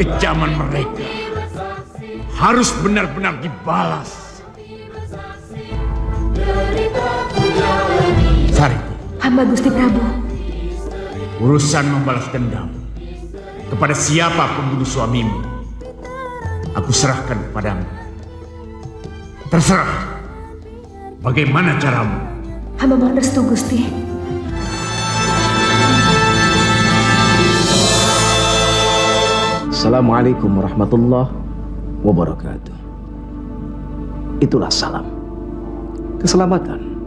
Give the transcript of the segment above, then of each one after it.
kekejaman mereka harus benar-benar dibalas. Sariti. Hamba Gusti Prabu. Urusan membalas dendam kepada siapa pembunuh suamimu, aku serahkan kepadamu. Terserah. Bagaimana caramu? Hamba mohon restu Gusti. Assalamualaikum warahmatullahi wabarakatuh. Itulah salam keselamatan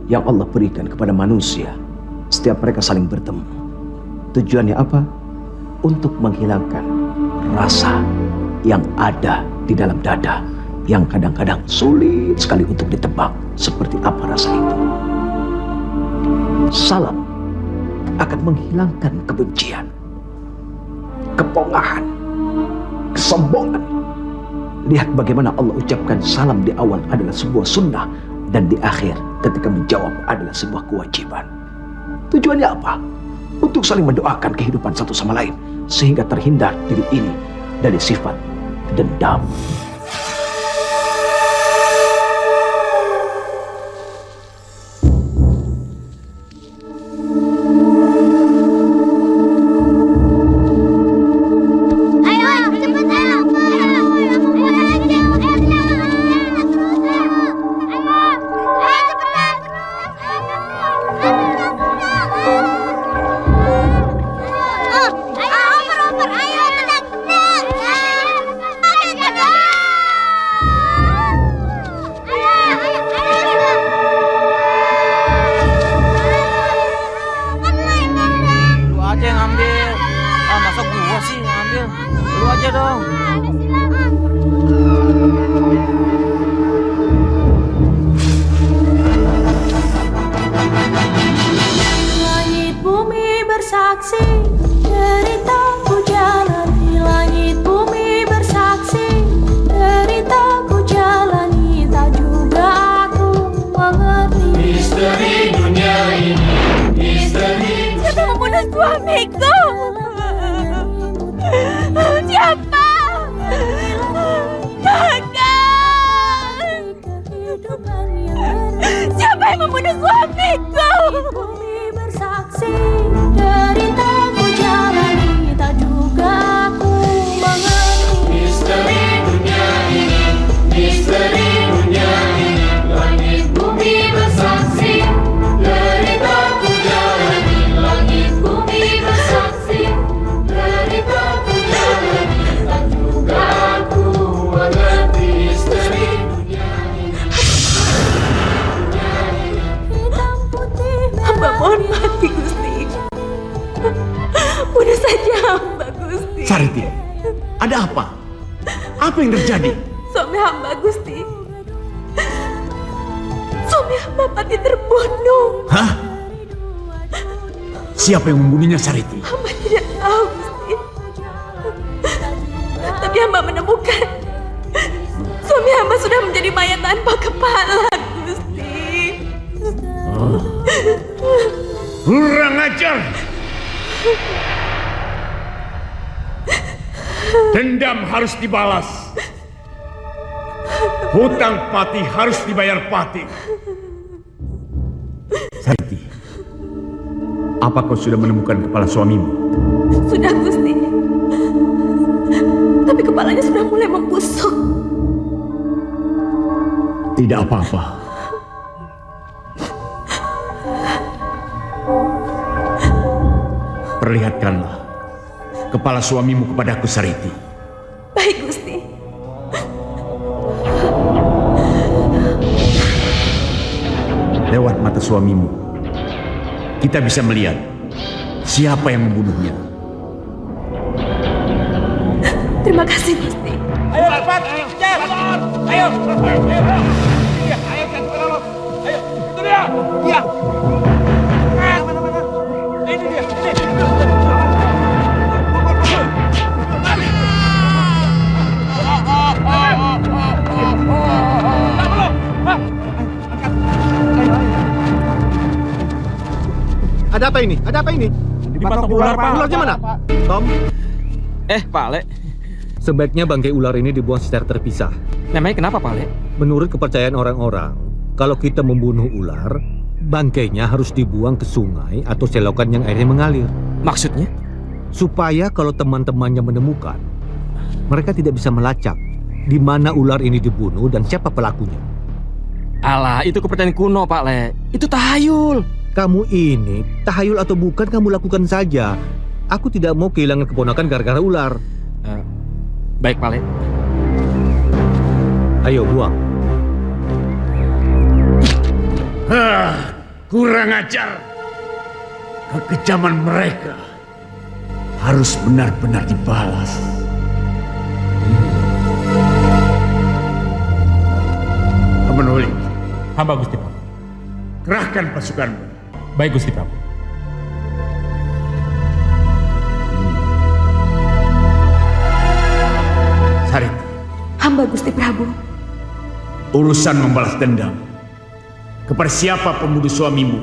yang Allah berikan kepada manusia setiap mereka saling bertemu. Tujuannya apa? Untuk menghilangkan rasa yang ada di dalam dada, yang kadang-kadang sulit sekali untuk ditebak seperti apa rasa itu. Salam akan menghilangkan kebencian, kepongahan, kesombongan. Lihat bagaimana Allah ucapkan salam di awal adalah sebuah sunnah, dan di akhir ketika menjawab adalah sebuah kewajiban. Tujuannya apa? Untuk saling mendoakan kehidupan satu sama lain, sehingga terhindar diri ini dari sifat dendam. Sariti, ada apa? Apa yang terjadi? Suami hamba Gusti. Suami hamba mati terbunuh. Hah? Siapa yang membunuhnya, Sariti? Hamba tidak tahu, Gusti. Tapi hamba menemukan suami hamba sudah menjadi mayat tanpa kepala, Gusti. Oh. Kurang ajar. Dendam harus dibalas. Hutang pati harus dibayar pati. Sariti, apa kau sudah menemukan kepala suamimu? Sudah, Gusti. Tapi kepalanya sudah mulai membusuk. Tidak apa-apa. Perlihatkanlah kepala suamimu kepadaku, Sariti. Baik, Gusti. Lewat mata suamimu, kita bisa melihat siapa yang membunuhnya. Terima kasih, Gusti. Ayo, cepat! Kejar! Ayo! Ayo, ayo, itu dia! Iya! Mana? Ini dia! Ada apa ini? Ada apa ini? Dipatok ular, Pak. Ularnya mana? Tom, Pak Le. Sebaiknya bangkai ular ini dibuang secara terpisah. Namanya kenapa, Pak Le? Menurut kepercayaan orang-orang, kalau kita membunuh ular, bangkainya harus dibuang ke sungai atau selokan yang airnya mengalir. Maksudnya? Supaya kalau teman-temannya menemukan, mereka tidak bisa melacak di mana ular ini dibunuh dan siapa pelakunya. Alah, itu kepercayaan kuno, Pak Le. Itu tahayul. Kamu ini, tahayul atau bukan, kamu lakukan saja. Aku tidak mau kehilangan keponakan gara-gara ular. Baik, Pak Le. Ayo, buang. Kurang ajar. Kekejaman mereka harus benar-benar dibalas. Amanuli, Hamba Gusti Prabu. kerahkan pasukanmu. Baik Gusti Prabu. Sariti, Hamba Gusti Prabu. urusan membalas dendam kepada siapa pembunuh suamimu,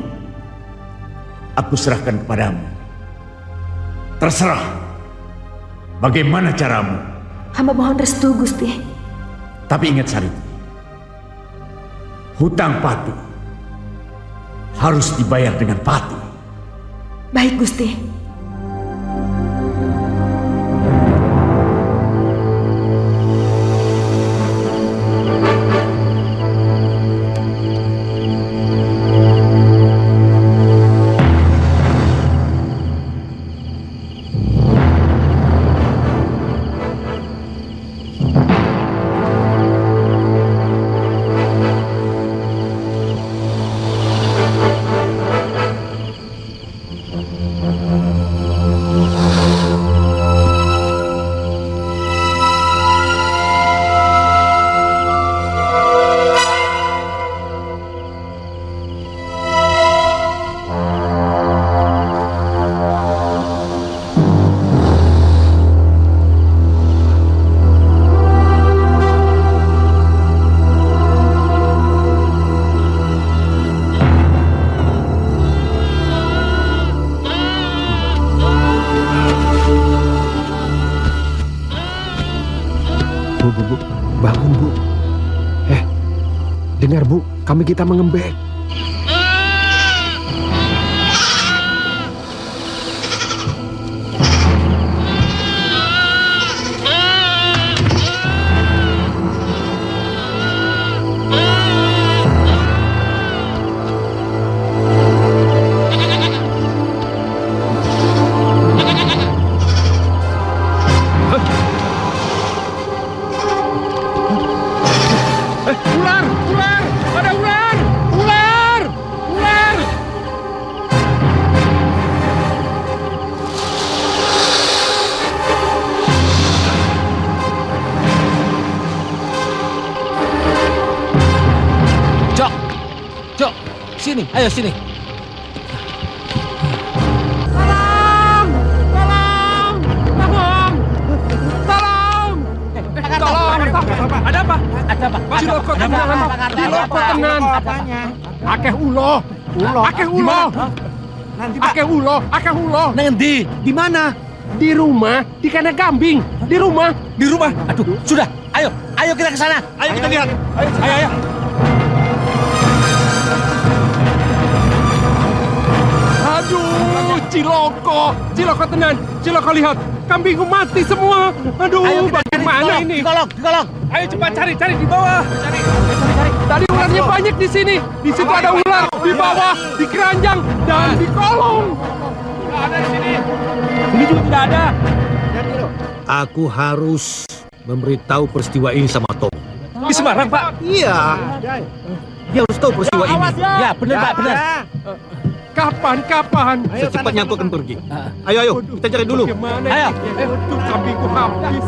aku serahkan kepadamu. Terserah bagaimana caramu. Hamba mohon restu, Gusti. Tapi ingat Sariti, hutang patuh harus dibayar dengan patuh. Baik, Gusti. Bu, bangun Bu. Dengar Bu, kami kita mengembek. Sini, ayo sini. Ada apa? Ciloko tenan. Akeh ulo. Akeh ulo. Nanti Di mana? Di rumah, di kandang kambing. Di rumah. Aduh, sudah. Ayo kita ke sana. Ayo kita lihat. Ayo. Aduh, Ciloko tenan. Ciloko lihat, kambingku mati semua. Aduh, bagaimana ini? Di kolong. Ayo cepat cari di bawah. Cari. Tadi ularnya banyak di sini. Di situ ada ular, di bawah, di keranjang, dan di kolong. Tidak ada di sini. Sini juga tidak ada. Aku harus memberitahu peristiwa ini sama Tom. Di Semarang, Pak. Iya. Dia harus tahu peristiwa ini. Ya, benar Pak, benar. Kapan? Secepatnya aku akan pergi. Ayo, kita cari dulu. Gimana Ayo. ini? Aduh, kambingku habis.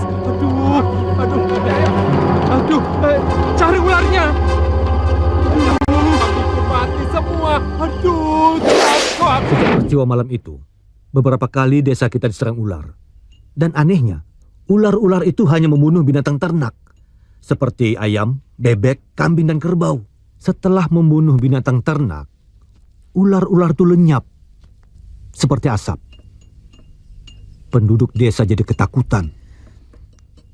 Aduh. Cari ularnya. Kambingku mati semua. Aduh, takut. Sejak peristiwa malam itu, beberapa kali desa kita diserang ular. Dan anehnya, ular-ular itu hanya membunuh binatang ternak. Seperti ayam, bebek, kambing, dan kerbau. Setelah membunuh binatang ternak, ular-ular itu lenyap. Seperti asap. penduduk desa jadi ketakutan.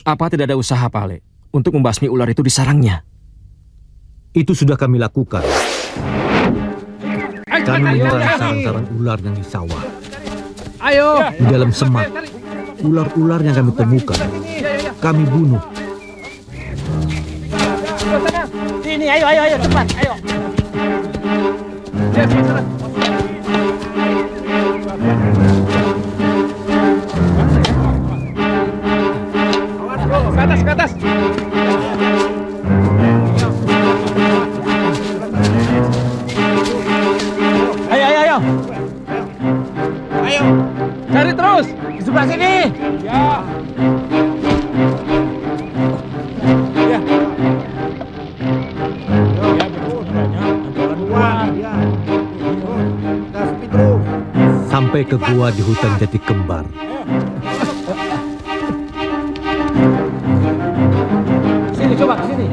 Apa tidak ada usaha, Pak Ale, untuk membasmi ular itu di sarangnya? Itu sudah kami lakukan. Kami menyerang sarang-sarang ular yang di sawah. Ayo. Di dalam semak, ular-ular yang kami temukan, kami bunuh. Sini, ayo, cepat, ayo. Ke atas. Ayo. Cari terus. Di sebelah sini. Ya. Sampai ke gua di hutan Jati Kembar. Sini, coba ke sini.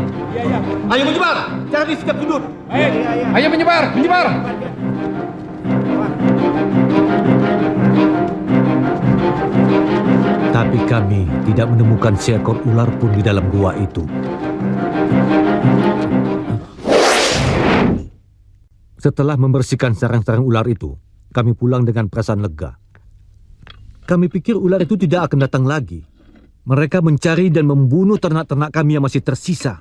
Ayo menyebar, cari setiap sudut. Ayo menyebar. Tapi kami tidak menemukan seekor ular pun di dalam gua itu. Setelah membersihkan sarang-sarang ular itu, kami pulang dengan perasaan lega. Kami pikir ular itu tidak akan datang lagi. Mereka mencari dan membunuh ternak-ternak kami yang masih tersisa.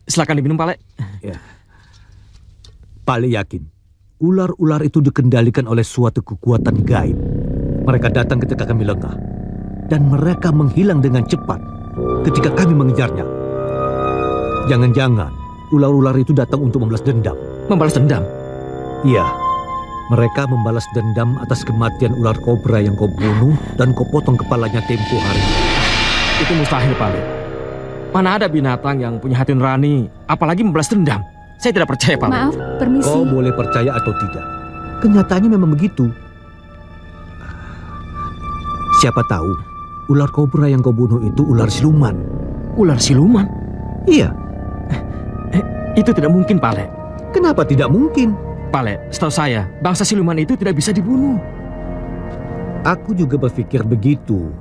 Silakan diminum, Pak Ale. Ya. Pak Ale yakin, ular-ular itu dikendalikan oleh suatu kekuatan gaib. Mereka datang ketika kami lengah. Dan mereka menghilang dengan cepat ketika kami mengejarnya. Jangan-jangan ular-ular itu datang untuk membalas dendam. Membalas dendam? Iya, mereka membalas dendam atas kematian ular kobra yang kau bunuh dan kau potong kepalanya tempo hari. Itu mustahil, Pak Ale. Mana ada binatang yang punya hati nurani, apalagi membalas dendam. Saya tidak percaya, Pak Ale. Maaf, permisi. Kau boleh percaya atau tidak. Kenyataannya memang begitu. Siapa tahu, ular kobra yang kau bunuh itu ular siluman. Ular siluman? Iya. Itu tidak mungkin, Pak Ale. Kenapa tidak mungkin? Pak Ale, setahu saya, bangsa siluman itu tidak bisa dibunuh. Aku juga berpikir begitu.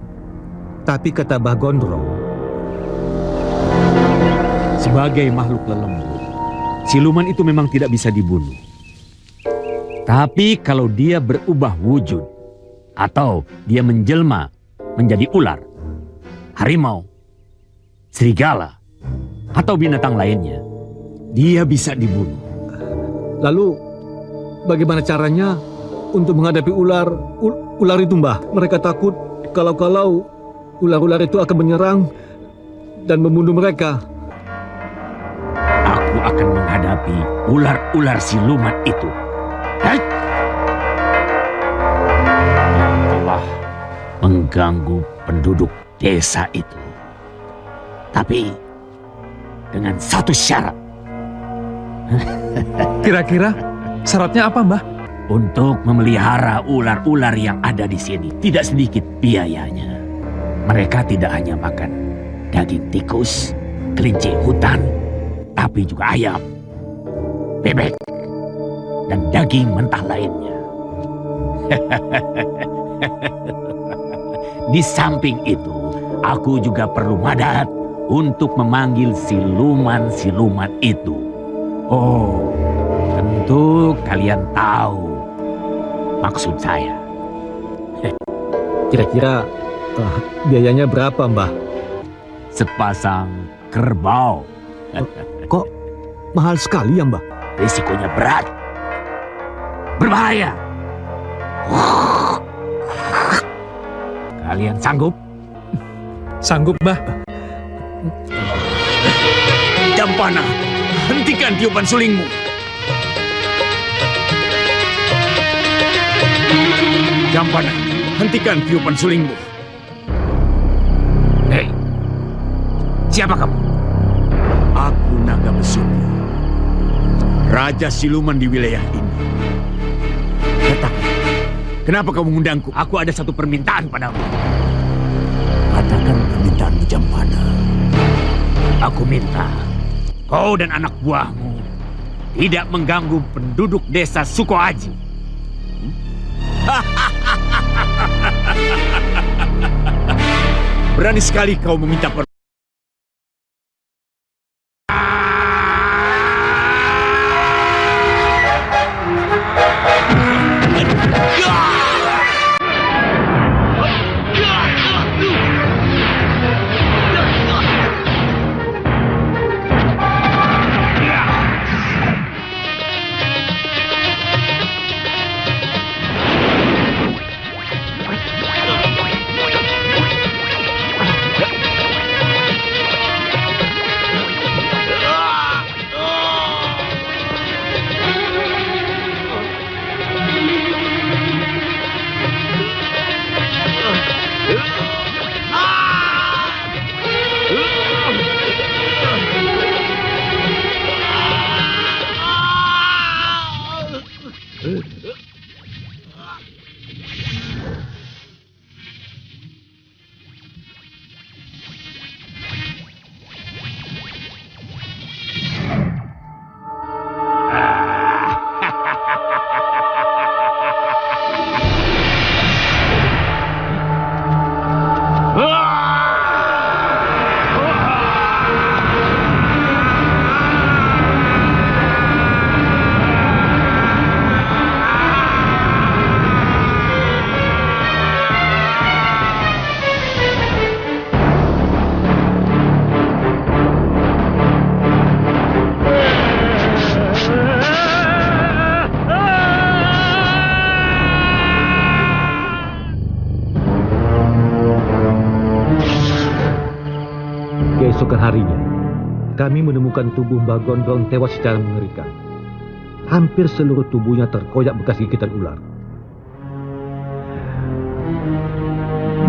Tapi kata Bah Gondrong, Sebagai makhluk lelembut, siluman itu memang tidak bisa dibunuh. Tapi kalau dia berubah wujud, atau dia menjelma menjadi ular, harimau, serigala, atau binatang lainnya, dia bisa dibunuh. lalu bagaimana caranya untuk menghadapi ular itu, Mbah? Mereka takut kalau ular-ular itu akan menyerang dan membunuh mereka. Aku akan menghadapi ular-ular siluman itu. Yang telah mengganggu penduduk desa itu. Tapi dengan satu syarat. Kira-kira syaratnya apa, Mbah? Untuk memelihara ular-ular yang ada di sini tidak sedikit biayanya. Mereka tidak hanya makan daging tikus, kelinci hutan, tapi juga ayam, bebek, dan daging mentah lainnya. Di samping itu, aku juga perlu madat untuk memanggil siluman-siluman itu. Oh, tentu kalian tahu maksud saya. Kira-kira biayanya berapa, Mbah? Sepasang kerbau. Kok mahal sekali ya, Mbah? Risikonya berat, berbahaya. Kalian sanggup? Sanggup, Mbah. Jampana, hentikan tiupan sulingmu. Jampana, hentikan tiupan sulingmu. Hei, siapa kamu? Aku Naga Besuki, Raja Siluman di wilayah ini. Katakan, kenapa kamu mengundangku? Aku ada satu permintaan padamu. Katakan permintaanmu, Jampana. Aku minta kau dan anak buahmu tidak mengganggu penduduk desa Sukoaji. Berani sekali kau meminta Keesokan harinya, kami menemukan tubuh Mbah Gondrong tewas secara mengerikan. Hampir seluruh tubuhnya terkoyak bekas gigitan ular.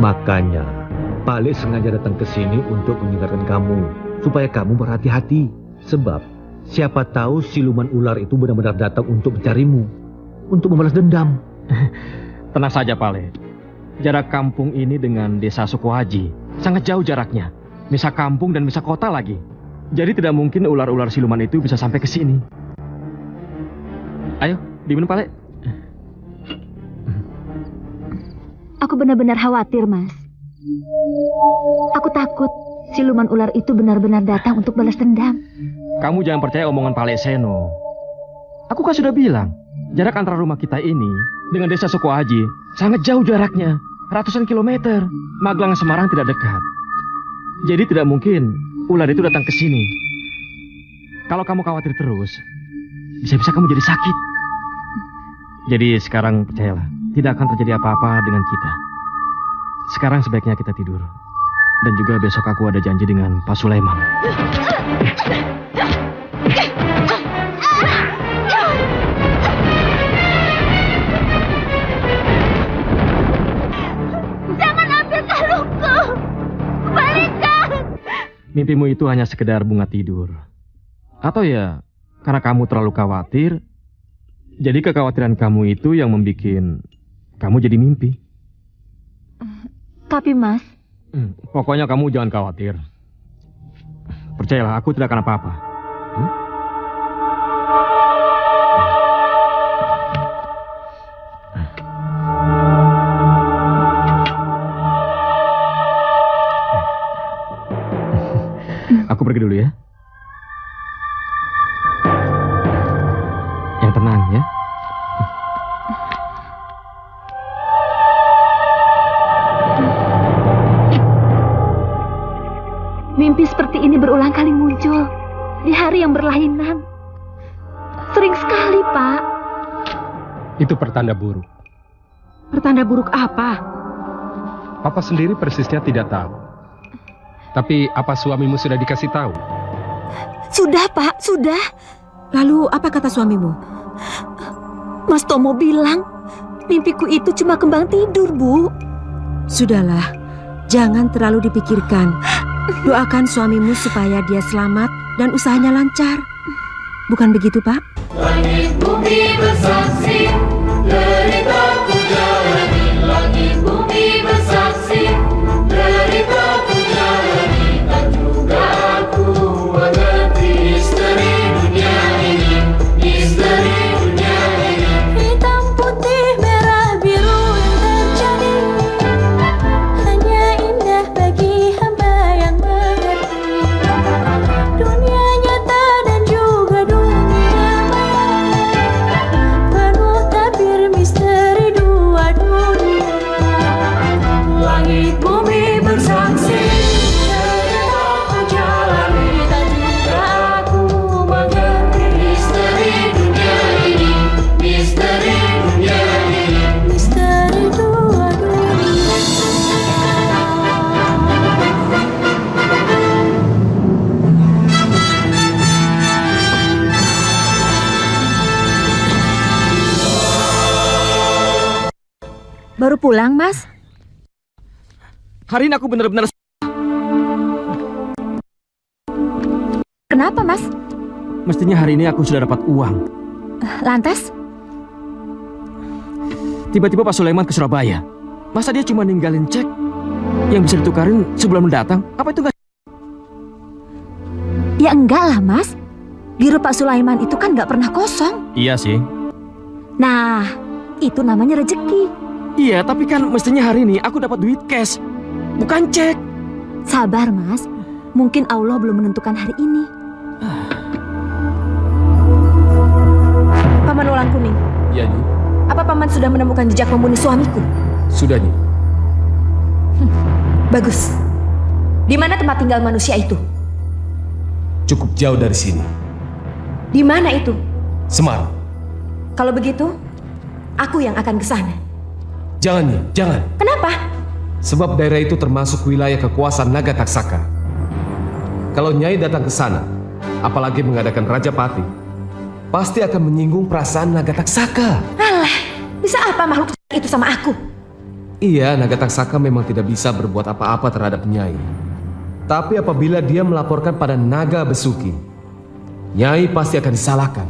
Makanya, Pak Lek sengaja datang ke sini untuk mengingatkan kamu, supaya kamu berhati-hati. Sebab, siapa tahu siluman ular itu benar-benar datang untuk mencarimu, untuk membalas dendam. Tenang saja, Pale. Jarak kampung ini dengan desa Sukohaji sangat jauh jaraknya. Misa kampung dan misa kota lagi. Jadi tidak mungkin ular-ular siluman itu bisa sampai ke sini. Ayo, diminum, Pale. Aku benar-benar khawatir, Mas. Aku takut siluman ular itu benar-benar datang untuk balas dendam. Kamu jangan percaya omongan Pale Seno. Aku kan sudah bilang, jarak antara rumah kita ini dengan desa Sukohaji sangat jauh jaraknya. Ratusan kilometer. Magelang Semarang tidak dekat. Jadi tidak mungkin ular itu datang ke sini. Kalau kamu khawatir terus, bisa-bisa kamu jadi sakit. Jadi sekarang percayalah, tidak akan terjadi apa-apa dengan kita. Sekarang sebaiknya kita tidur. Dan juga besok aku ada janji dengan Pak Sulaiman. Jangan ambil kalungku! Balikan! Mimpimu itu hanya sekedar bunga tidur. Atau ya, karena kamu terlalu khawatir, jadi kekhawatiran kamu itu yang membuat kamu jadi mimpi. Tapi Mas, Pokoknya kamu jangan khawatir. Percayalah, aku tidak akan apa-apa. Aku pergi dulu ya. Yang tenang ya. mimpi seperti ini berulang kali muncul di hari yang berlainan. Sering sekali, Pak. Itu pertanda buruk. Pertanda buruk apa? Papa sendiri persisnya tidak tahu. Tapi apa suamimu sudah dikasih tahu? Sudah, Pak, sudah. Lalu apa kata suamimu? Mas Tomo bilang, mimpiku itu cuma kembang tidur, Bu. Sudahlah, jangan terlalu dipikirkan. Doakan suamimu supaya dia selamat dan usahanya lancar. Bukan begitu, Pak? Langit bumi bersaksi, deritaku jalani. Langit bumi bersaksi, deritaku jalani. Dan juga aku mengerti misteri dunia ini, misteri dunia ini. Hitam, putih, merah, biru yang terjadi. Baru pulang, Mas? Hari ini aku benar-benar... Kenapa, Mas? Mestinya hari ini aku sudah dapat uang. Lantas? Tiba-tiba Pak Sulaiman ke Surabaya. Masa dia cuma ninggalin cek yang bisa ditukarin sebulan mendatang? Apa itu enggak? Ya enggak lah, Mas. Biro Pak Sulaiman itu kan nggak pernah kosong. Iya sih. Nah, itu namanya rezeki. Iya, tapi kan mestinya hari ini aku dapat duit cash, bukan cek. Sabar, Mas. Mungkin Allah belum menentukan hari ini. Paman Ulang Kuning, Iya, Nyi. apa Paman sudah menemukan jejak membunuh suamiku? Sudah, Nyi. Bagus. Di mana tempat tinggal manusia itu? Cukup jauh dari sini. Di mana itu? Semarang. Kalau begitu, aku yang akan ke sana. Jangan, Nyi. Jangan. Kenapa? Sebab daerah itu termasuk wilayah kekuasaan Naga Taksaka. Kalau Nyai datang ke sana, apalagi mengadakan Raja Pati, pasti akan menyinggung perasaan Naga Taksaka. Alah, bisa apa makhluk itu sama aku? Iya, Naga Taksaka memang tidak bisa berbuat apa-apa terhadap Nyai. Tapi apabila dia melaporkan pada Naga Besuki, Nyai pasti akan disalahkan.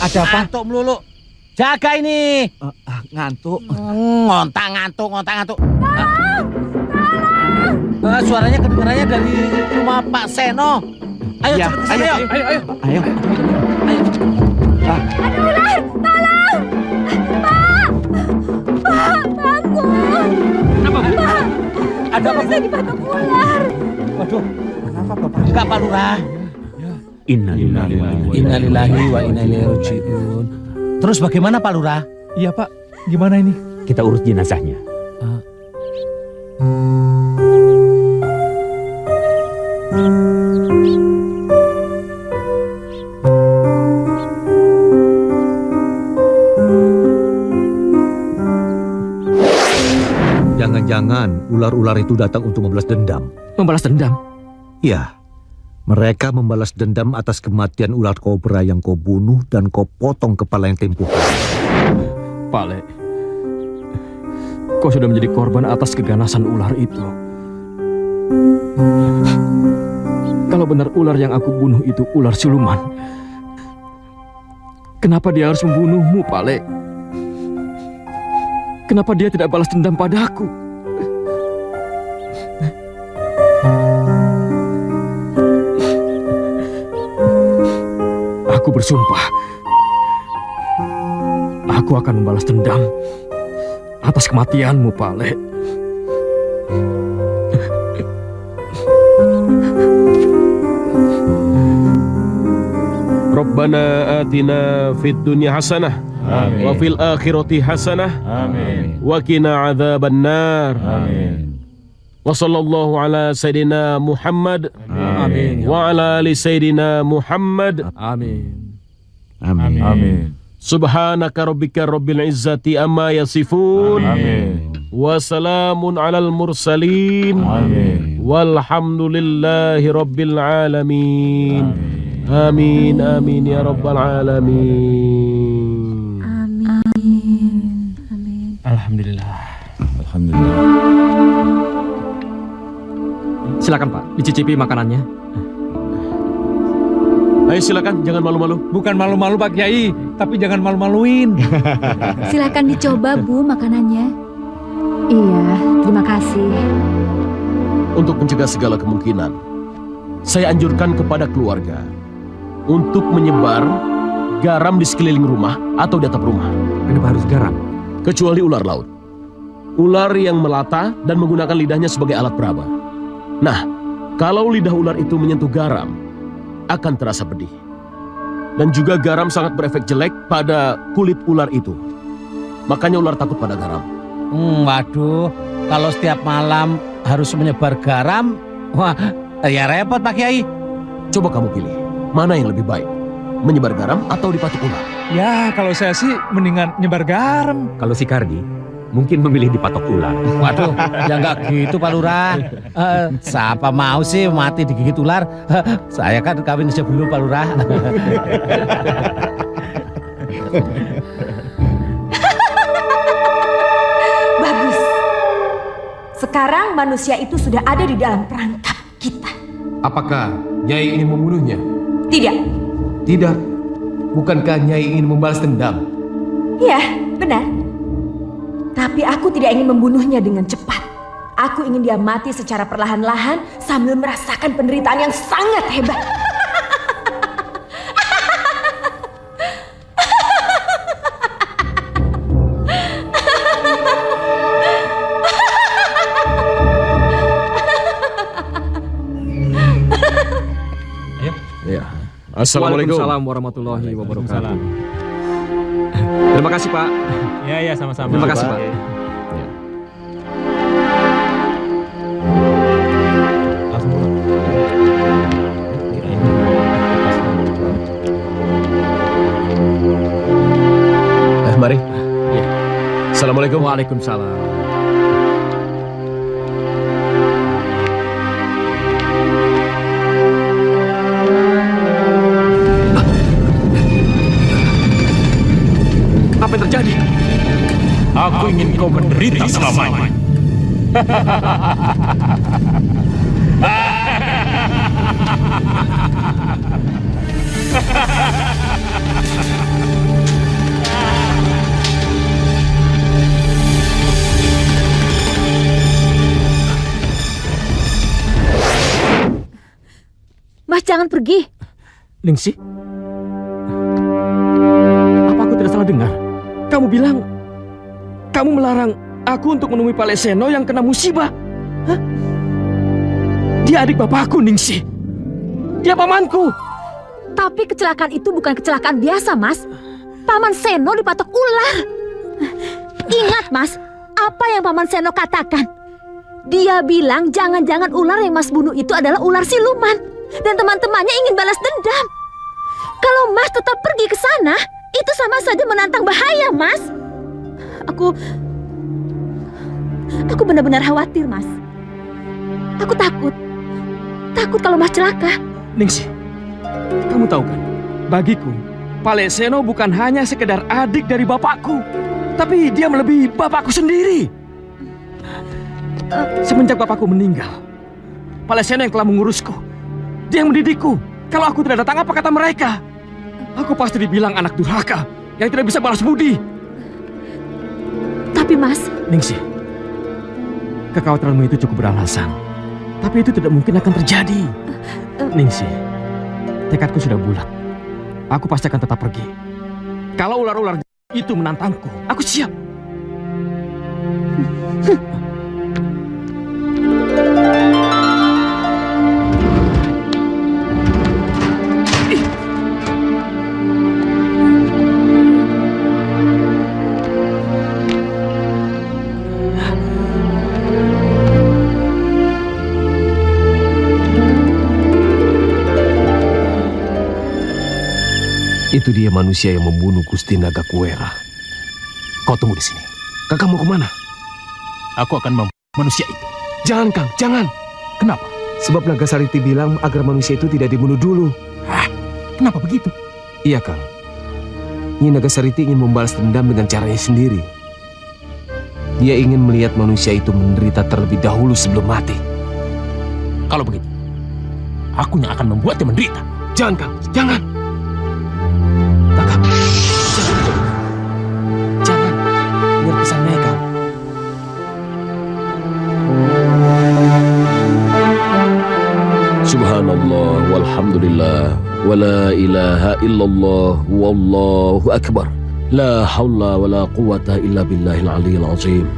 Ada apa? Ngantuk melulu. Jaga ini. Ngantuk. Ngantuk. Suaranya kedengarannya dari rumah Pak Seno. Ayo, Ya, cepet kesini, ayo. Ayo. Ada ular! Tolong! Pak! Pak, bangun! Pak! Ada apa, Saya dipatok ular! Waduh, kenapa Bapak? Enggak, Pak Lurah. Innalillahi Innalillahi wa inna ilaihi raji'un. Terus bagaimana Pak Lurah? Iya Pak, gimana ini? Kita urus jenazahnya. Jangan-jangan ular-ular itu datang untuk membalas dendam. Membalas dendam? Ya, mereka membalas dendam atas kematian ular kobra yang kau bunuh dan kau potong kepala yang tempuh hari. Pak Le, kau sudah menjadi korban atas keganasan ular itu. Kalau benar ular yang aku bunuh itu ular siluman, kenapa dia harus membunuhmu, Pak Le? Kenapa dia tidak balas dendam padaku? Aku bersumpah, aku akan membalas dendam atas kematianmu, Pak Le. Rabbana atina fid dunya hasanah wa fil akhirati hasanah wa qina adzabannar. Wa sallallahu ala sayidina Muhammad wa ala ali sayidina Muhammad. Amin. Subhanaka rabbika rabbil izzati amma yasifun. Wa salamun alal mursalin. Walhamdulillahi rabbil alamin. Amin amin ya rabbal alamin. Alhamdulillah. Alhamdulillah. Silakan Pak, dicicipi makanannya. Ayo silakan, jangan malu-malu. Bukan malu-malu Pak Kiai, tapi jangan malu-maluin. Silakan dicoba, Bu, makanannya. Iya, terima kasih. Untuk mencegah segala kemungkinan, saya anjurkan kepada keluarga untuk menyebar garam di sekeliling rumah atau di atap rumah. Kenapa harus garam? Kecuali ular laut. Ular yang melata dan menggunakan lidahnya sebagai alat peraba. Nah, kalau lidah ular itu menyentuh garam, akan terasa pedih. Dan juga garam sangat berefek jelek pada kulit ular itu. Makanya ular takut pada garam. Waduh, kalau setiap malam harus menyebar garam, wah, ya repot Pak Kiai. Coba kamu pilih, mana yang lebih baik? Menyebar garam atau dipatuk ular? Ya, kalau saya sih mendingan nyebar garam. Kalau si Kardi, mungkin memilih dipatok ular. Waduh, ya nggak gitu Pak Lurah. Siapa mau sih mati digigit ular? Saya kan kawin sebelum Pak Lurah. Bagus. Sekarang manusia itu sudah ada di dalam perangkap kita. Apakah Nyai ingin membunuhnya? Tidak. Tidak. Bukankah Nyai ingin membalas dendam? Ya, benar. Tapi aku tidak ingin membunuhnya dengan cepat. Aku ingin dia mati secara perlahan-lahan sambil merasakan penderitaan yang sangat hebat. Ya. Assalamualaikum. Waalaikumsalam warahmatullahi wabarakatuh. Terima kasih Pak. Ya, sama-sama. Terima kasih Pak. Mari. Assalamualaikum. Waalaikumsalam. Apa yang terjadi? Aku ingin kau menderita selamanya. Mas, jangan pergi. Ningsih, apa aku tidak salah dengar? Kamu bilang kamu melarang aku untuk menemui Pak Leseno yang kena musibah. Hah? Dia adik bapakku, Ningsih. Dia pamanku. Tapi kecelakaan itu bukan kecelakaan biasa, Mas. Paman Seno dipatok ular. Ingat, Mas, apa yang Paman Seno katakan? Dia bilang jangan-jangan ular yang Mas bunuh itu adalah ular siluman. Dan teman-temannya ingin balas dendam. Kalau Mas tetap pergi ke sana, itu sama saja menantang bahaya, Mas. Aku benar-benar khawatir, Mas. Aku takut. Takut kalau Mas celaka. Ningsih, kamu tahu kan? Bagiku, Pak Leseno bukan hanya sekedar adik dari bapakku, tapi dia melebihi bapakku sendiri. Semenjak bapakku meninggal, Pak Leseno yang telah mengurusku. Dia yang mendidikku. Kalau aku tidak datang, apa kata mereka? Aku pasti dibilang anak durhaka yang tidak bisa balas budi. Tapi Mas... Ningsih, kekhawatiranmu itu cukup beralasan. Tapi itu tidak mungkin akan terjadi. Ningsih, tekadku sudah bulat. Aku pasti akan tetap pergi. Kalau ular-ular itu menantangku, aku siap. Itu dia manusia yang membunuh Gusti Naga Kuwera. Kau tunggu di sini. Kakak mau kemana? Aku akan membunuh manusia itu. Jangan, Kang, jangan. Kenapa? Sebab Naga Sariti bilang agar manusia itu tidak dibunuh dulu. Hah? Kenapa begitu? Iya, Kang. Nyi Naga Sariti ingin membalas dendam dengan caranya sendiri. Dia ingin melihat manusia itu menderita terlebih dahulu sebelum mati. Kalau begitu, aku yang akan membuatnya menderita. Jangan, Kang. Jangan. Kakak. Jangan. Jangan. Biar pesan Nyai, Kang. Subhanallah walhamdulillah wa la ilaha illallah wallahu akbar. La hawla wa la quwata illa billahil aliyil azim.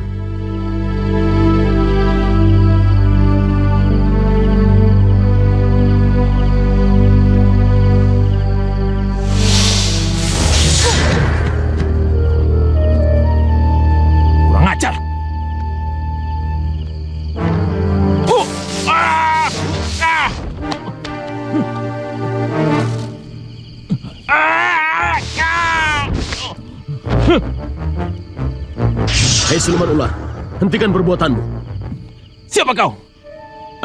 Kurang ajar. Hei siluman ular, hentikan perbuatanmu. Siapa kau?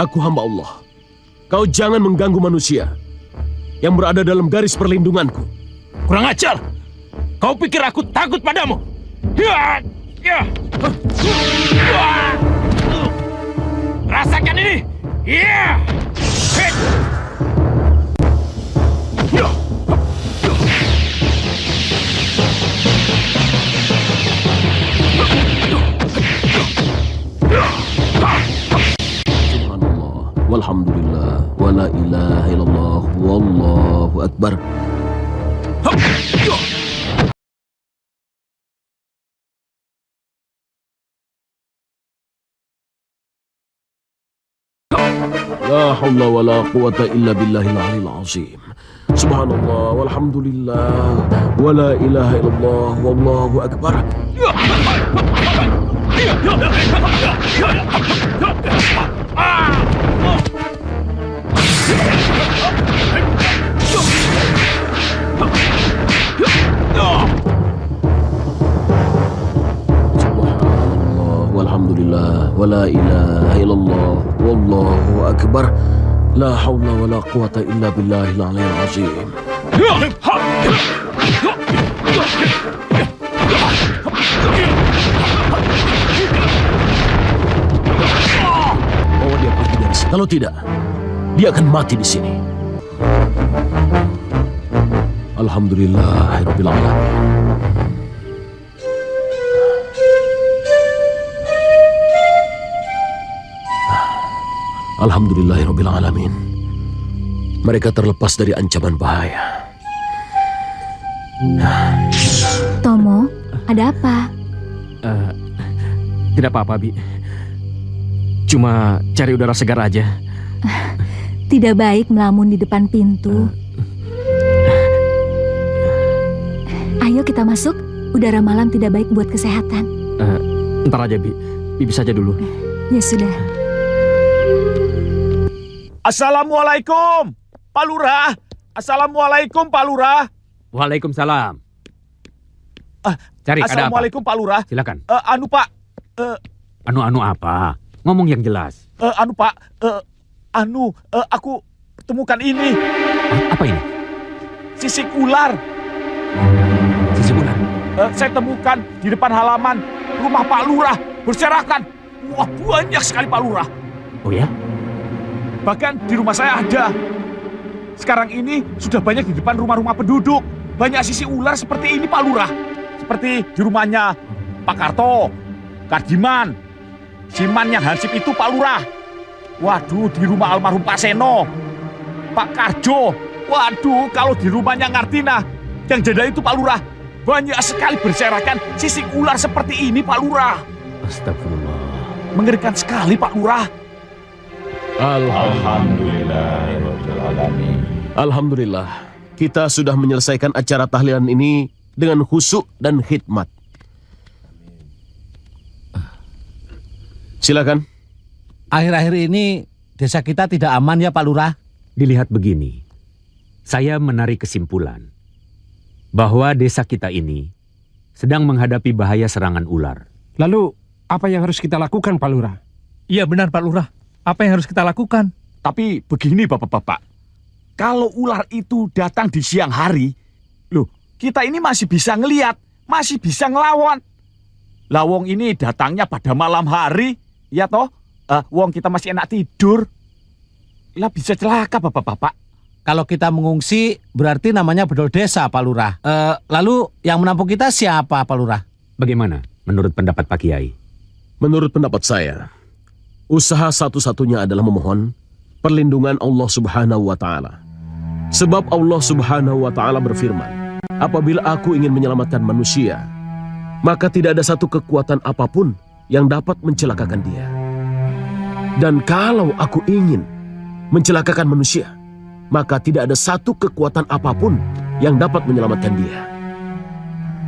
Aku hamba Allah. Kau jangan mengganggu manusia yang berada dalam garis perlindunganku. Kurang ajar. Kau pikir aku takut padamu? Rasakan ini. Subhanallah, walhamdulillah, wa la ilaha illallah, wallahu akbar. La hawla wa la quwata illa billahil aliyil azim. Subhanallah, walhamdulillah, wa la ilaha illallah, wallahu akbar. Subhanallah, walhamdulillah, wa la ilaha illallah, wallahu akbar. La hawla wa la quwata illa billahil aliyil azim. Bawa dia pergi dari sini. Kalau tidak, dia akan mati di sini. Alhamdulillahirabbil alamin. Alhamdulillahirabbil alamin. Mereka terlepas dari ancaman bahaya. Tomo, ada apa? Tidak apa-apa, Bi. Cuma cari udara segar aja. Tidak baik melamun di depan pintu. Ayo kita masuk. Udara malam tidak baik buat kesehatan. Ntar aja, Bi. Bibi saja dulu. Ya sudah. Assalamualaikum, Pak Lurah. Assalamualaikum, Pak Lurah. Waalaikumsalam. Cari, ada apa? Assalamualaikum, Pak Lurah. Silakan. Pak. Anu apa? Ngomong yang jelas. Pak. Aku temukan ini. Apa ini? Sisik ular. Sisik ular? Saya temukan di depan halaman rumah Pak Lurah. Berserakan. Wah, banyak sekali, Pak Lurah. Oh ya? Bahkan di rumah saya ada. Sekarang ini sudah banyak di depan rumah-rumah penduduk. Banyak sisik ular seperti ini, Pak Lurah. Seperti di rumahnya Pak Karto, Kardiman, Siman yang hansip itu, Pak Lurah. Waduh, di rumah almarhum Pak Seno, Pak Karjo. Waduh, kalau di rumahnya Ngartina, yang janda itu, Pak Lurah, banyak sekali berserakan sisik ular seperti ini, Pak Lurah. Astagfirullah. Mengerikan sekali, Pak Lurah. Alhamdulillah, kita sudah menyelesaikan acara tahlilan ini dengan khusyuk dan khidmat. Silakan. Akhir-akhir ini desa kita tidak aman ya Pak Lurah? Dilihat begini, saya menarik kesimpulan bahwa desa kita ini sedang menghadapi bahaya serangan ular. Lalu, apa yang harus kita lakukan, Pak Lurah? Iya benar, Pak Lurah. Apa yang harus kita lakukan? Tapi begini, Bapak-bapak. Kalau ular itu datang di siang hari, loh, kita ini masih bisa ngelihat, masih bisa ngelawan. Lawong ini datangnya pada malam hari, ya toh? Wong kita masih enak tidur. Lah bisa celaka, Bapak-bapak. Kalau kita mengungsi berarti namanya bedol desa, Pak Lurah. Lalu yang menampung kita siapa, Pak Lurah? Bagaimana menurut pendapat Pak Kiai? Menurut pendapat saya, usaha satu-satunya adalah memohon perlindungan Allah Subhanahu wa Ta'ala. Sebab Allah Subhanahu wa Ta'ala berfirman, apabila aku ingin menyelamatkan manusia, maka tidak ada satu kekuatan apapun yang dapat mencelakakan dia. Dan kalau aku ingin mencelakakan manusia, maka tidak ada satu kekuatan apapun yang dapat menyelamatkan dia.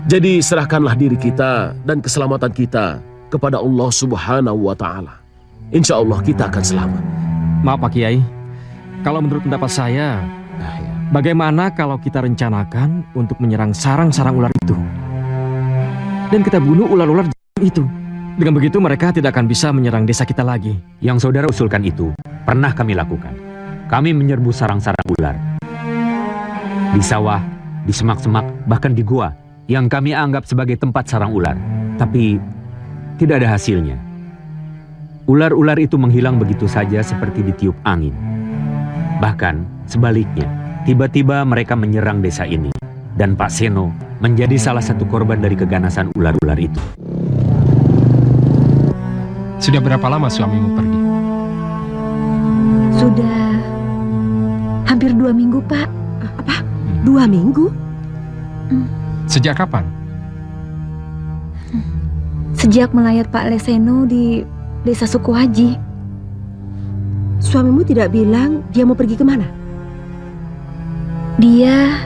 Jadi serahkanlah diri kita dan keselamatan kita kepada Allah Subhanahu wa Ta'ala. Insya Allah kita akan selamat. Maaf Pak Kiai, kalau menurut pendapat saya, bagaimana kalau kita rencanakan untuk menyerang sarang-sarang ular itu? Dan kita bunuh ular-ular itu. Dengan begitu mereka tidak akan bisa menyerang desa kita lagi. Yang saudara usulkan itu pernah kami lakukan. Kami menyerbu sarang-sarang ular. Di sawah, di semak-semak, bahkan di gua yang kami anggap sebagai tempat sarang ular. Tapi tidak ada hasilnya. Ular-ular itu menghilang begitu saja seperti ditiup angin. Bahkan sebaliknya, tiba-tiba mereka menyerang desa ini. Dan Pak Seno menjadi salah satu korban dari keganasan ular-ular itu. Sudah berapa lama suamimu pergi? Sudah hampir 2 minggu, Pak. Apa? 2 minggu? Sejak kapan? Sejak melayat Pak Leseno di desa Sukohaji. Suamimu tidak bilang dia mau pergi kemana? Iya,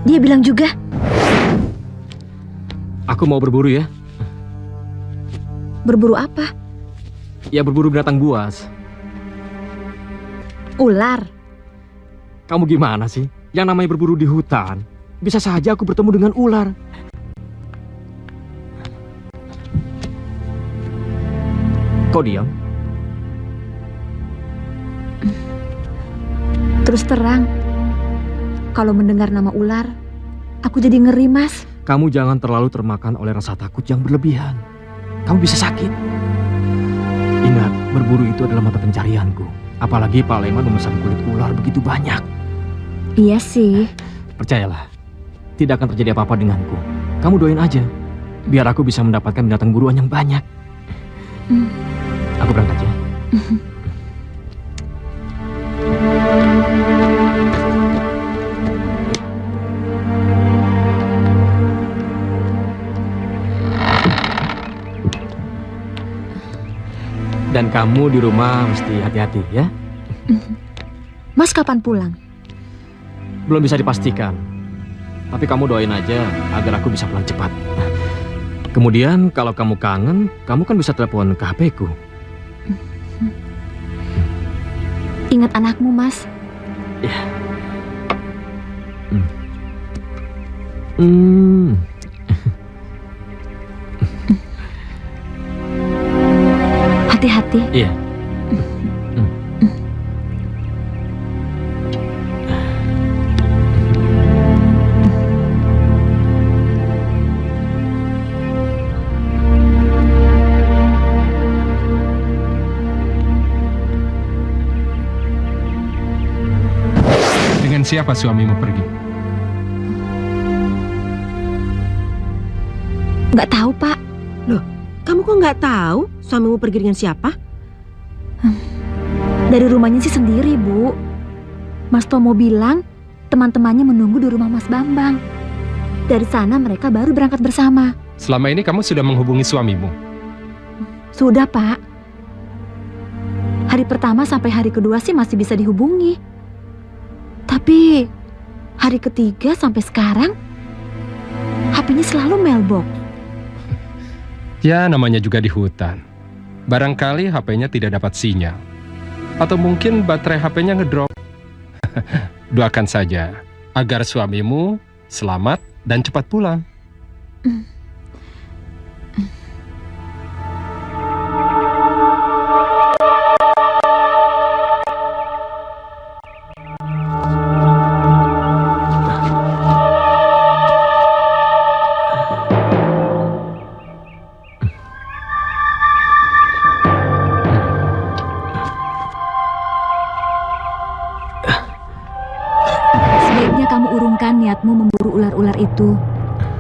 dia bilang juga. Aku mau berburu ya. Berburu apa? Ya berburu binatang buas. Ular. Kamu gimana sih? Yang namanya berburu di hutan, bisa saja aku bertemu dengan ular. Kok diam? Terus terang, kalau mendengar nama ular, aku jadi ngeri, Mas. Kamu jangan terlalu termakan oleh rasa takut yang berlebihan. Kamu bisa sakit. Ingat, berburu itu adalah mata pencarianku. Apalagi Pak Leman memesan kulit ular begitu banyak. Iya sih. Percayalah, tidak akan terjadi apa-apa denganku. Kamu doain aja, biar aku bisa mendapatkan binatang buruan yang banyak. Aku berangkat ya. Dan kamu di rumah mesti hati-hati ya. Mas kapan pulang? Belum bisa dipastikan. Tapi kamu doain aja agar aku bisa pulang cepat. Kemudian kalau kamu kangen, kamu kan bisa telepon ke HP-ku. Ingat anakmu, Mas. Ya. Hati-hati. Iya. Dengan siapa suamimu pergi? Nggak tahu, Pak. Loh, kamu kok nggak tahu suamimu pergi dengan siapa? Dari rumahnya sih sendiri, Bu. Mas Tomo bilang teman-temannya menunggu di rumah Mas Bambang. Dari sana mereka baru berangkat bersama. Selama ini kamu sudah menghubungi suamimu? Sudah, Pak. Hari pertama sampai hari kedua sih masih bisa dihubungi. Tapi hari ketiga sampai sekarang HP-nya selalu mailbox. Ya, namanya juga di hutan. Barangkali HP-nya tidak dapat sinyal. Atau mungkin baterai HP-nya ngedrop. Doakan saja agar suamimu selamat dan cepat pulang. niatmu memburu ular-ular itu.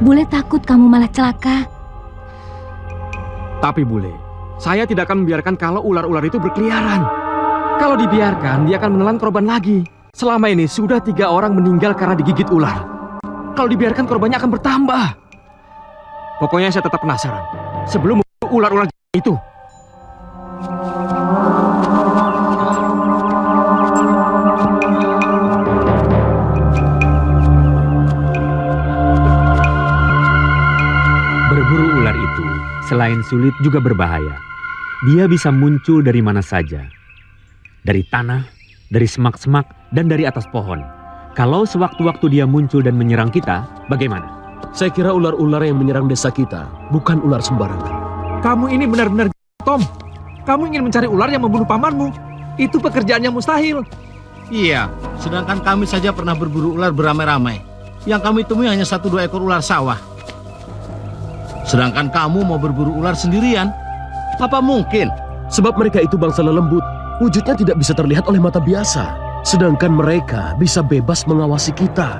Bule takut kamu malah celaka. Tapi Bule, saya tidak akan membiarkan kalau ular-ular itu berkeliaran. Kalau dibiarkan, dia akan menelan korban lagi. Selama ini sudah 3 orang meninggal karena digigit ular. Kalau dibiarkan korbannya akan bertambah. Pokoknya saya tetap penasaran. Sebelum ular-ular itu. Berburu ular itu selain sulit juga berbahaya. Dia bisa muncul dari mana saja. Dari tanah, dari semak-semak, dan dari atas pohon. Kalau sewaktu-waktu dia muncul dan menyerang kita, bagaimana? Saya kira ular-ular yang menyerang desa kita bukan ular sembarangan. Kamu ini benar-benar Tom. Kamu ingin mencari ular yang membunuh pamanmu. Itu pekerjaan yang mustahil. Iya, sedangkan kami saja pernah berburu ular beramai-ramai. Yang kami temui hanya 1-2 ekor ular sawah. Sedangkan kamu mau berburu ular sendirian? Apa mungkin? Sebab mereka itu bangsa lelembut. Wujudnya tidak bisa terlihat oleh mata biasa. Sedangkan mereka bisa bebas mengawasi kita.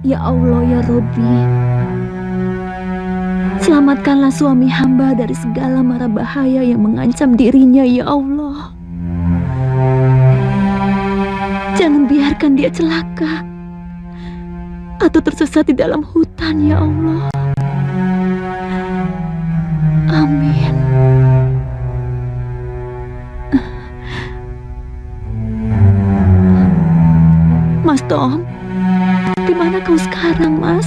Ya Allah, ya Robbi, selamatkanlah suami hamba dari segala mara bahaya yang mengancam dirinya, ya Allah. Jangan biarkan dia celaka atau tersesat di dalam hutan, ya Allah. Amin. Tom, di mana kau sekarang, Mas?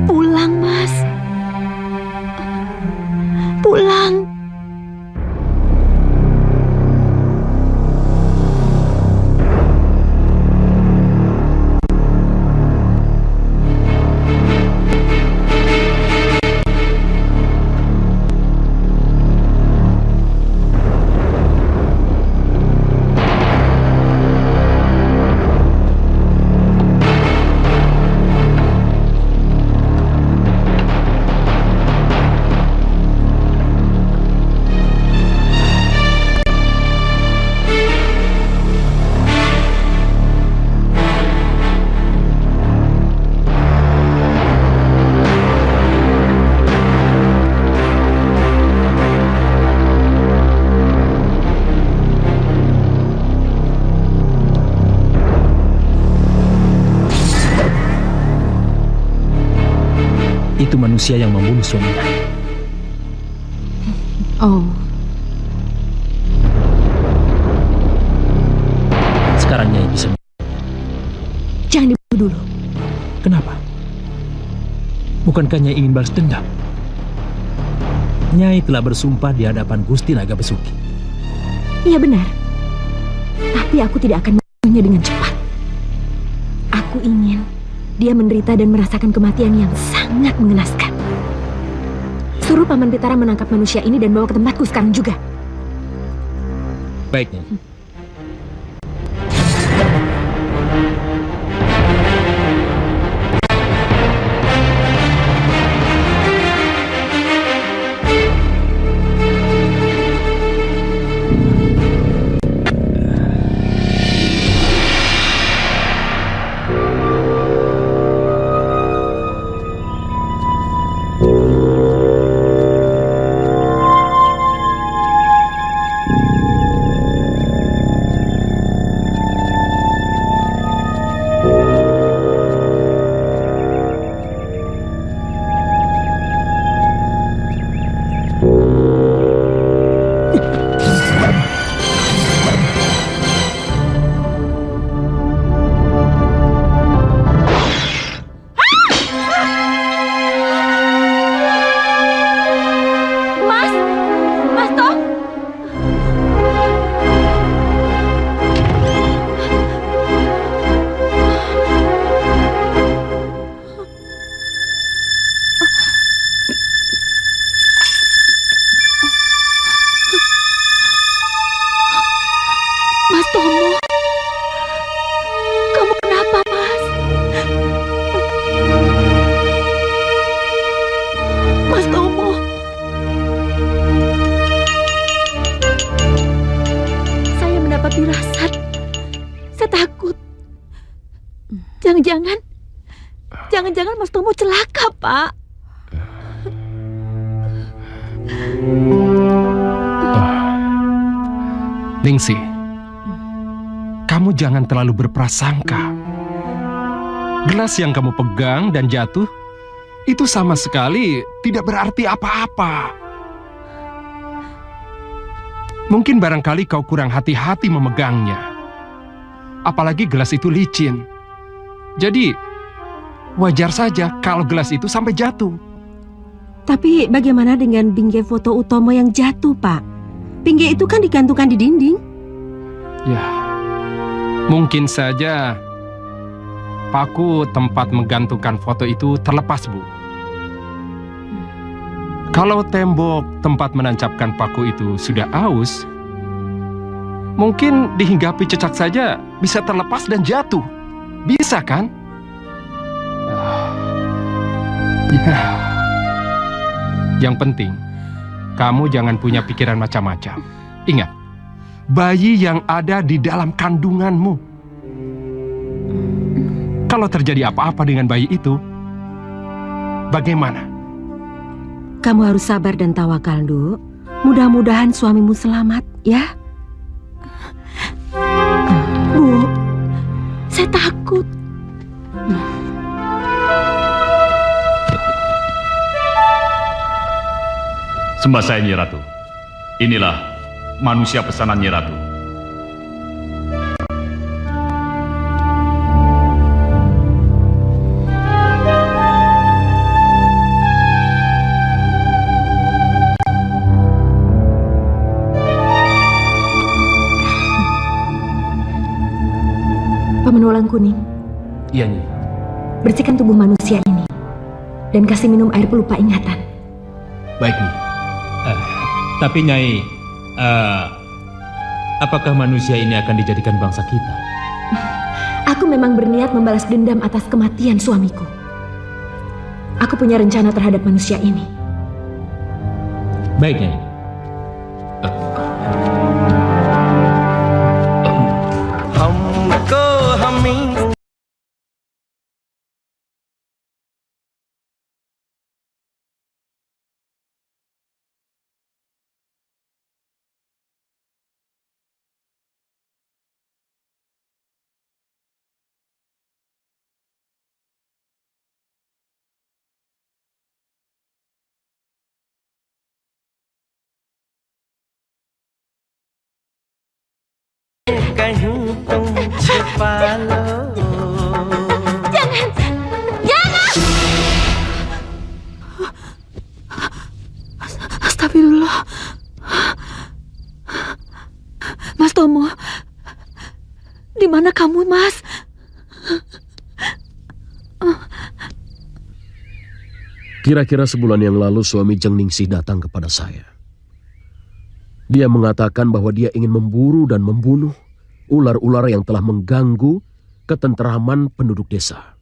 Pulang, Mas. Pulang. Itu manusia yang membunuh suaminya. Oh. Sekarang Nyai bisa. Jangan dibunuh dulu. Kenapa? Bukankah Nyai ingin balas dendam? Nyai telah bersumpah di hadapan Gusti Naga Besuki. Iya benar. Tapi aku tidak akan membunuhnya dengan cepat. Aku ingin dia menderita dan merasakan kematian yang sangat mengenaskan. Suruh Paman Pitara menangkap manusia ini dan bawa ke tempatku sekarang juga. Baik, Nyai. Mas Tomo, kamu kenapa, Mas? Mas Tomo. Saya mendapat firasat. Saya takut. Jangan-jangan Mas Tomo celaka, Pak. Ningsih, kamu jangan terlalu berprasangka. Gelas yang kamu pegang dan jatuh, itu sama sekali tidak berarti apa-apa. Mungkin barangkali kau kurang hati-hati memegangnya. Apalagi gelas itu licin. Jadi, wajar saja kalau gelas itu sampai jatuh. Tapi bagaimana dengan bingkai foto Utomo yang jatuh, Pak? Bingkai itu kan digantungkan di dinding. Ya, mungkin saja paku tempat menggantungkan foto itu terlepas, Bu. Kalau tembok tempat menancapkan paku itu sudah aus, mungkin dihinggapi cecak saja bisa terlepas dan jatuh. Bisa kan? Ya. Yang penting, kamu jangan punya pikiran macam-macam. Ingat, bayi yang ada di dalam kandunganmu. Kalau terjadi apa-apa dengan bayi itu, bagaimana? Kamu harus sabar dan tawakal, Nduk. Mudah-mudahan suamimu selamat, ya. Bu, saya takut. Sembah saya, Nyi Ratu. Inilah manusia pesanan Nyi Ratu. Paman Walang Kuning, Iya, Nyi. bersihkan tubuh manusia ini dan kasih minum air pelupa ingatan. Baik, Nyi. Tapi Nyai, apakah manusia ini akan dijadikan bangsa kita? Aku memang berniat membalas dendam atas kematian suamiku. Aku punya rencana terhadap manusia ini. Baik, Nyai. कहीं तुम छिपा लो Jangan! Jangan! Astagfirullah. Mas Tomo, di mana kamu, Mas? Kira-kira sebulan yang lalu suami Jeng Ningsih datang kepada saya. Dia mengatakan bahwa dia ingin memburu dan membunuh ular-ular yang telah mengganggu ketenteraman penduduk desa.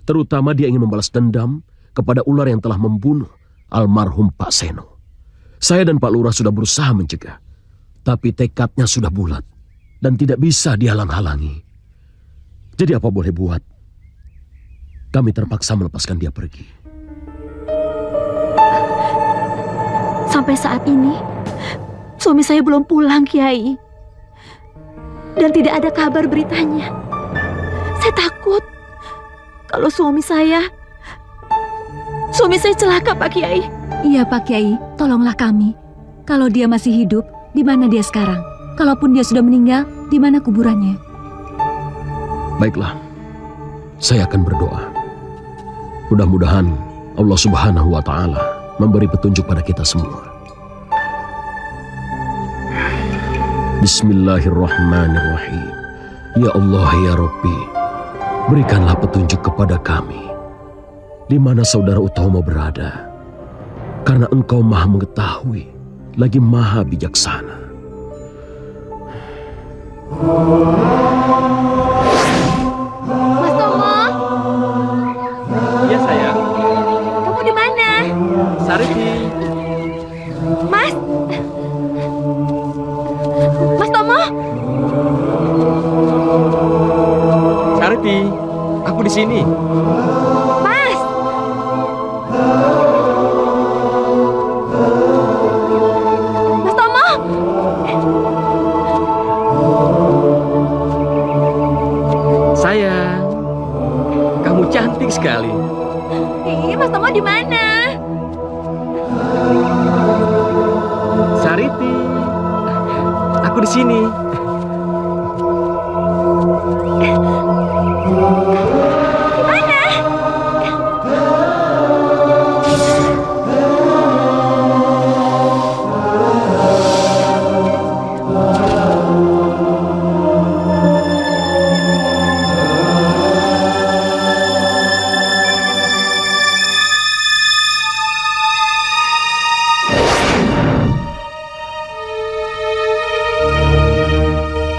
Terutama dia ingin membalas dendam kepada ular yang telah membunuh almarhum Pak Seno. Saya dan Pak Lurah sudah berusaha mencegah, tapi tekadnya sudah bulat dan tidak bisa dihalang-halangi. Jadi apa boleh buat? Kami terpaksa melepaskan dia pergi. Sampai saat ini, suami saya belum pulang, Kiai. Dan tidak ada kabar beritanya. Saya takut kalau suami saya celaka, Pak Kiai. Iya, Pak Kiai, tolonglah kami. Kalau dia masih hidup, di mana dia sekarang? Kalaupun dia sudah meninggal, di mana kuburannya? Baiklah, saya akan berdoa. Mudah-mudahan Allah Subhanahu wa Ta'ala memberi petunjuk pada kita semua. Bismillahirrahmanirrahim. Ya Allah, ya Rabbi, berikanlah petunjuk kepada kami di mana saudara Utomo berada, karena Engkau Maha mengetahui lagi Maha bijaksana. Mas Tomo, Iya, sayang. kamu di mana? Sariti. Mas Tomo, Sariti, aku di sini. Mas. Mas Tomo. Sayang, kamu cantik sekali. Ih, Mas Tomo di mana? Sariti, aku di sini.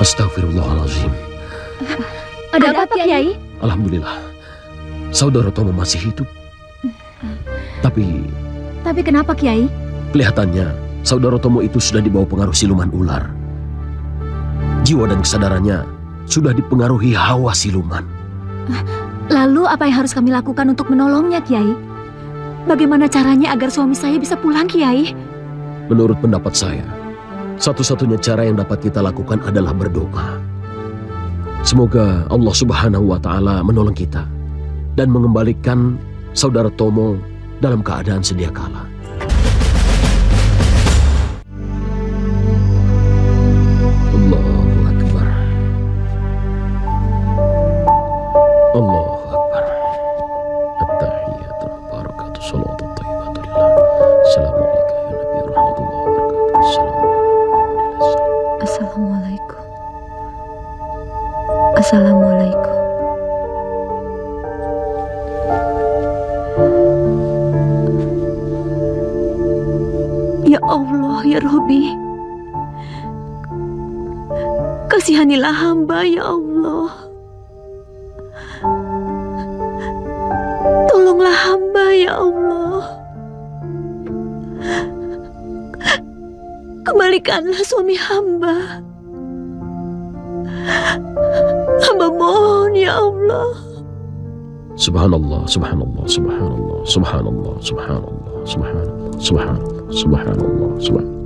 Astagfirullahaladzim. Ada apa, Pak Kiai? Alhamdulillah, saudara Tomo masih hidup. Tapi kenapa, Kiai? kelihatannya saudara Tomo itu sudah dibawa pengaruh siluman ular. Jiwa dan kesadarannya sudah dipengaruhi hawa siluman. Lalu apa yang harus kami lakukan untuk menolongnya, Kiai? Bagaimana caranya agar suami saya bisa pulang, Kiai? Menurut pendapat saya, satu-satunya cara yang dapat kita lakukan adalah berdoa. Semoga Allah Subhanahu wa Ta'ala menolong kita dan mengembalikan saudara Tomo dalam keadaan sedia kala. Allahu Akbar. Allahu Akbar. At-tahiyyatu barakatuh salawatu thayyibatu lillah. Assalamualaikum ya Nabi rahmatullahi wabarakatuh. Assalamualaikum. Assalamualaikum. Ya Allah, ya Robi, kasihanilah hamba, ya Allah. Tolonglah hamba, ya Allah. Kembalikanlah suami hamba. Hamba mohon, ya Allah. Subhanallah, subhanallah, subhanallah, subhanallah, subhanallah, subhanallah, subhanallah, subhanallah, subhanallah.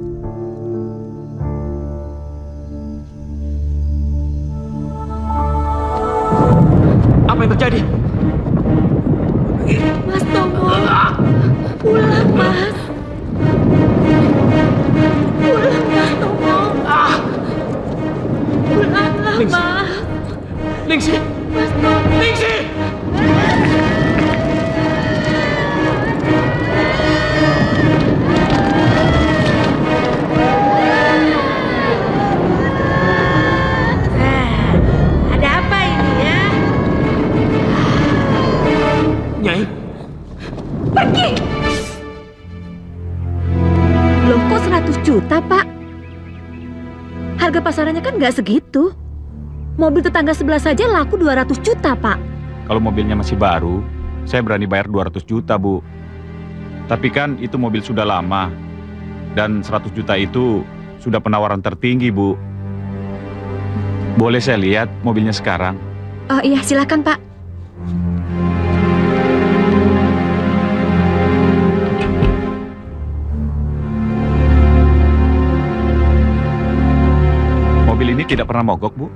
Apa yang terjadi? Mas Tomo, pulang, Mas. Pulang, Mas Tomo. Pulanglah, Mas. Ningsih! Mas Tomo. Ningsih! Ada apa ini ya? Nyai, Pergi! Loh, kok 100 juta, Pak? Harga pasarannya kan nggak segitu. Mobil tetangga sebelah saja laku 200 juta, Pak. Kalau mobilnya masih baru, saya berani bayar 200 juta, Bu. Tapi kan itu mobil sudah lama. Dan 100 juta itu sudah penawaran tertinggi, Bu. Boleh saya lihat mobilnya sekarang? Oh iya, silakan, Pak. Mobil ini tidak pernah mogok, Bu.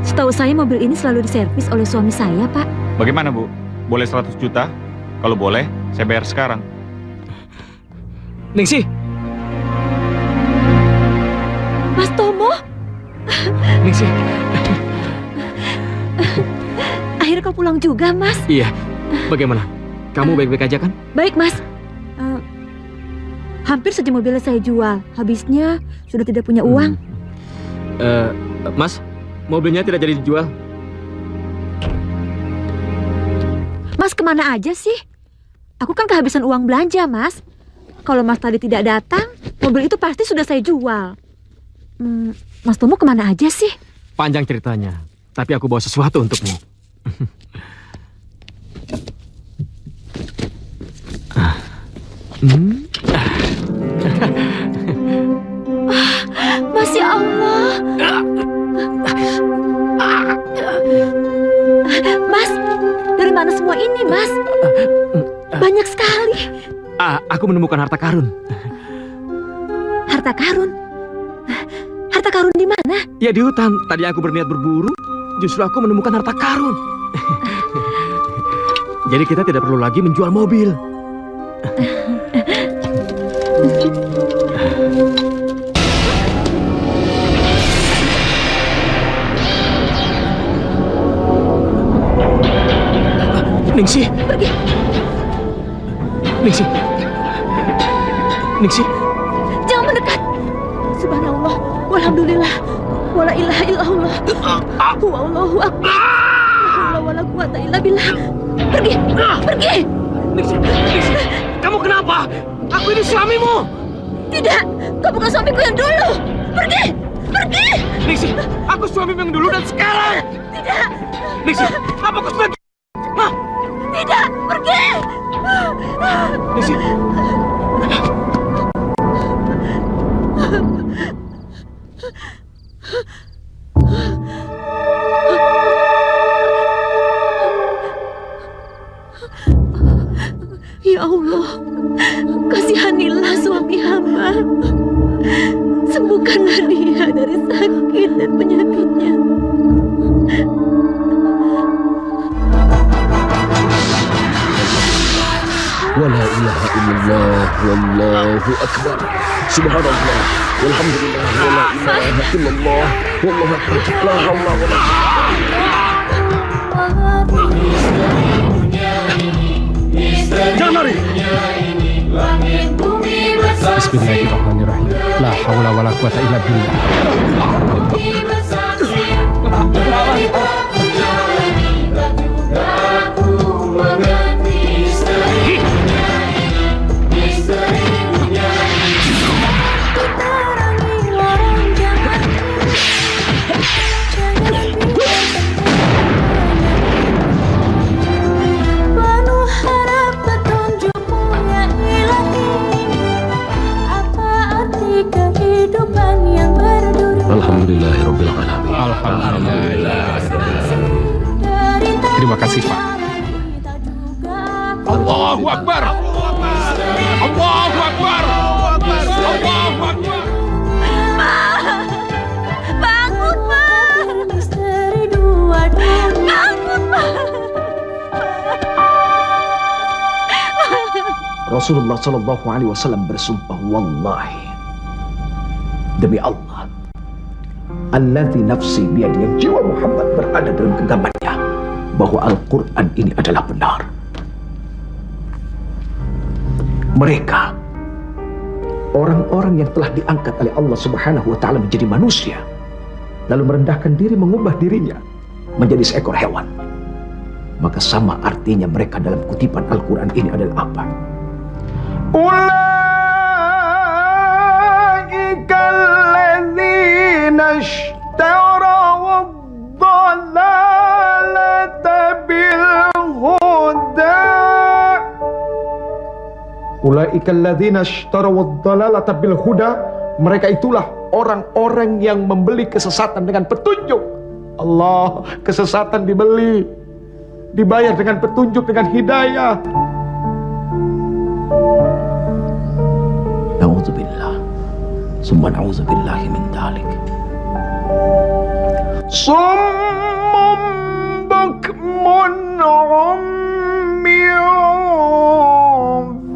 Setahu saya mobil ini selalu diservis oleh suami saya, Pak. Bagaimana, Bu? Boleh 100 juta? Kalau boleh, saya bayar sekarang. Ningsih! Mas Tomo! Ningsih! Akhirnya kau pulang juga, Mas. Iya, bagaimana? Kamu baik-baik aja kan? Baik, Mas. Hampir saja mobilnya saya jual. Habisnya sudah tidak punya uang. Mas, mobilnya tidak jadi dijual. Mas kemana aja sih? Aku kan kehabisan uang belanja, Mas. Kalau Mas tadi tidak datang, mobil itu pasti sudah saya jual. Mas Tomo kemana aja sih? Panjang ceritanya, tapi aku bawa sesuatu untukmu. Mas, ya Allah. Mas, dari mana semua ini, Mas? Banyak sekali. Aku menemukan harta karun. Harta karun? Harta karun di mana? Ya di hutan. Tadi aku berniat berburu, justru aku menemukan harta karun. Jadi kita tidak perlu lagi menjual mobil. Ningsih! Pergi! Ningsih! Ningsih! Jangan mendekat! Subhanallah, walhamdulillah, wala ilaha illallah, wallahu akbar, la wala quwata illa billah. Pergi! Pergi! Ningsih! Ningsih! Kamu kenapa? Aku ini suamimu! Tidak! Kau bukan suamiku yang dulu! Pergi! Pergi! Ningsih! Aku suamimu yang dulu dan sekarang! Tidak! Ningsih! Apa kau sebagai... Hah? Tidak! Pergi! Ningsih! Ya Allah, kasihanilah suami hamba. Sembuhkanlah dia dari sakit dan penyakitnya. Wala ilaha illallah wallahu akbar. Subhanallah walhamdulillah wala ilaha illallah wallahu akbar. La haula wala Jangan lari. Bismillahirrahmanirrahim. La haula wala quwata illa billah. Rasulullah Shallallahu Alaihi Wasallam bersumpah, wallahi, demi Allah, alladzi nafsi biyadihi, yang jiwa Muhammad berada dalam genggamannya, bahwa Al-Quran ini adalah benar. Mereka, orang-orang yang telah diangkat oleh Allah Subhanahu wa Ta'ala menjadi manusia, lalu merendahkan diri, mengubah dirinya menjadi seekor hewan, maka sama artinya mereka dalam kutipan Al-Quran ini adalah apa? Ulaika alladzina ishtaraw ad-dalalata bil huda. Ulaika alladzina ishtaraw ad-dalalata bil huda. Mereka itulah orang-orang yang membeli kesesatan dengan petunjuk. Allah, kesesatan dibeli, dibayar dengan petunjuk, dengan hidayah. Na'udzubillah, summa na'udzubillahi min dalik. Summun bukmun umyun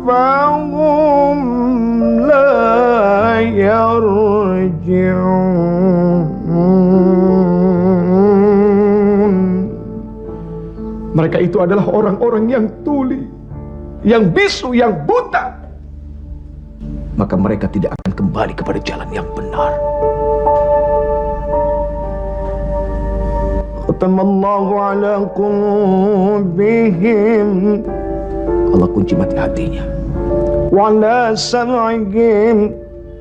fahum la yarji'un. Mereka itu adalah orang-orang yang tuli, yang bisu, yang buta. Maka mereka tidak akan kembali kepada jalan yang benar. Khatamallahu ala qulubihim. Allah kunci mati hatinya. Wa ala sam'ihim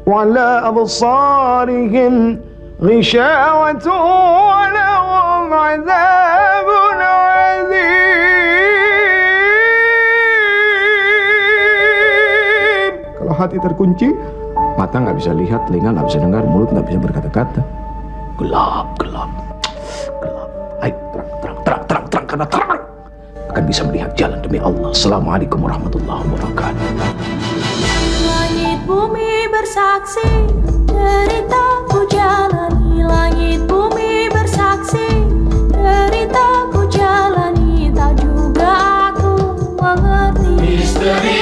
wa ala absarihim ghishawatu wa lahum 'adzabun 'adzim. Kalau hati terkunci, mata nggak bisa lihat, telinga nggak bisa dengar, mulut nggak bisa berkata-kata. Gelap, gelap, gelap. Ayo, terang, karena terang akan bisa melihat jalan demi Allah. Assalamualaikum warahmatullahi wabarakatuh. Langit bumi bersaksi, deritaku jalani. Langit bumi bersaksi, deritaku jalani. Tak juga aku mengerti misteri